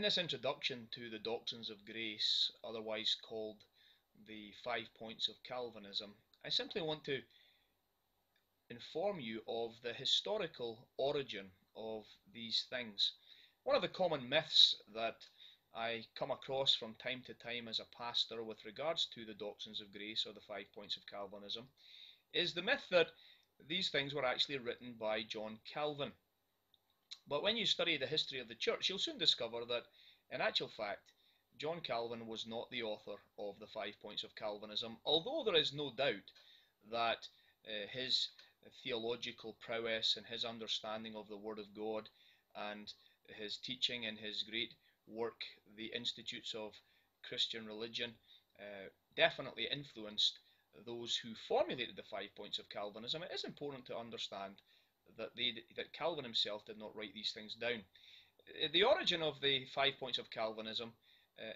this introduction to the doctrines of grace, otherwise called the 5 points of Calvinism, I simply want to inform you of the historical origin of these things. One of the common myths that I come across from time to time as a pastor with regards to the doctrines of grace or the 5 points of Calvinism is the myth that these things were actually written by John Calvin. But when you study the history of the church, you'll soon discover that in actual fact John Calvin was not the author of the 5 points of Calvinism, although there is no doubt that his theological prowess and his understanding of the Word of God and his teaching in his great work, The Institutes of Christian Religion, definitely influenced those who formulated the 5 points of Calvinism. It is important to understand that Calvin himself did not write these things down. The origin of the 5 points of Calvinism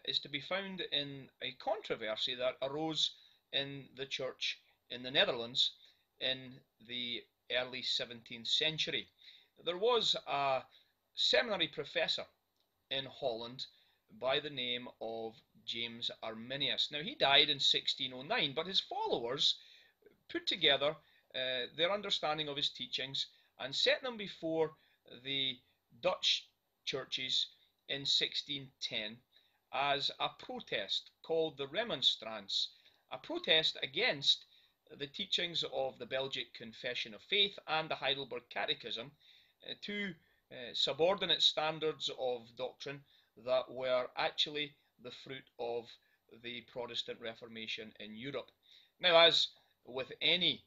is to be found in a controversy that arose in the church in the Netherlands in the early 17th century. There was a seminary professor in Holland by the name of James Arminius. Now, he died in 1609, but his followers put together their understanding of his teachings and set them before the Dutch churches in 1610 as a protest called the Remonstrance, a protest against the teachings of the Belgic Confession of Faith and the Heidelberg Catechism, two subordinate standards of doctrine that were actually the fruit of the Protestant Reformation in Europe. Now, as with any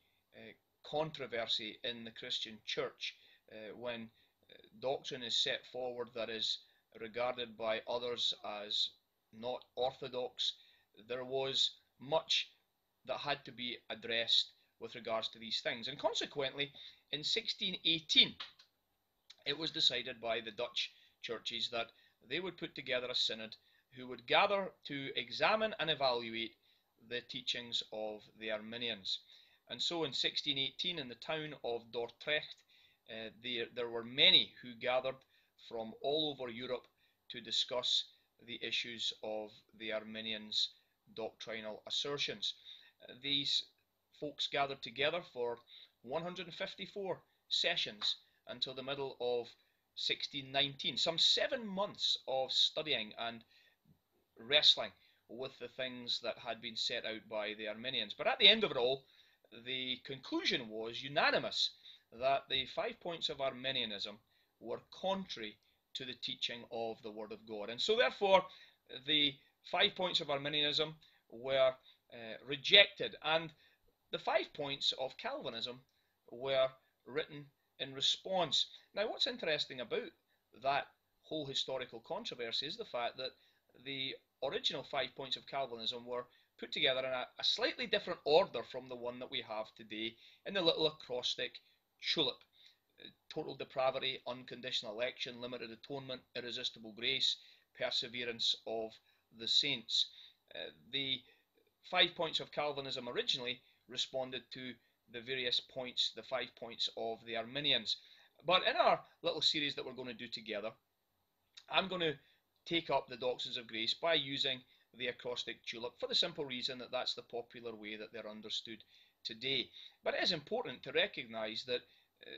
controversy in the Christian church, when doctrine is set forward that is regarded by others as not orthodox, there was much that had to be addressed with regards to these things. And consequently, in 1618, it was decided by the Dutch churches that they would put together a synod who would gather to examine and evaluate the teachings of the Arminians. And so in 1618, in the town of Dordrecht, there were many who gathered from all over Europe to discuss the issues of the Arminians' doctrinal assertions. These folks gathered together for 154 sessions until the middle of 1619, some 7 months of studying and wrestling with the things that had been set out by the Arminians. But at the end of it all, the conclusion was unanimous that the 5 points of Arminianism were contrary to the teaching of the Word of God. And so therefore, the 5 points of Arminianism were rejected, and the 5 points of Calvinism were written in response. Now, what's interesting about that whole historical controversy is the fact that the original 5 points of Calvinism were put together in a slightly different order from the one that we have today in the little acrostic tulip. Total depravity, unconditional election, limited atonement, irresistible grace, perseverance of the saints. The 5 points of Calvinism originally responded to the various points, the 5 points of the Arminians. But in our little series that we're going to do together, I'm going to take up the doctrines of grace by using the acrostic tulip for the simple reason that that's the popular way that they're understood today. But it is important to recognize that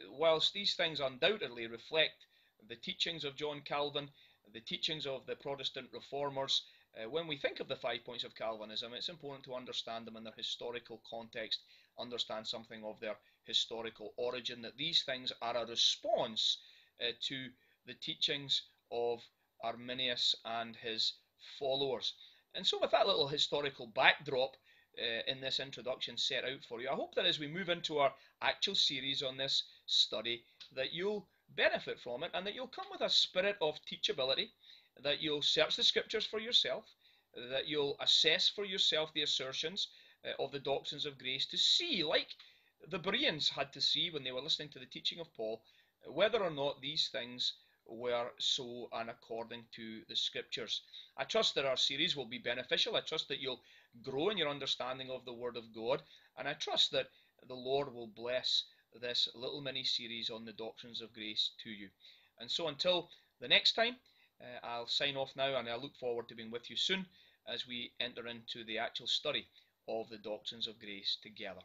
whilst these things undoubtedly reflect the teachings of John Calvin, the teachings of the Protestant reformers, when we think of the 5 points of Calvinism, it's important to understand them in their historical context, understand something of their historical origin, that these things are a response to the teachings of Arminius and his followers. And so with that little historical backdrop in this introduction set out for you, I hope that as we move into our actual series on this study, that you'll benefit from it and that you'll come with a spirit of teachability, that you'll search the scriptures for yourself, that you'll assess for yourself the assertions of the doctrines of grace to see, like the Bereans had to see when they were listening to the teaching of Paul, whether or not these things were so and according to the scriptures. I trust that our series will be beneficial. I trust that you'll grow in your understanding of the Word of God, and I trust that the Lord will bless this little mini series on the doctrines of grace to you. And so until the next time, I'll sign off now, and I look forward to being with you soon as we enter into the actual study of the doctrines of grace together.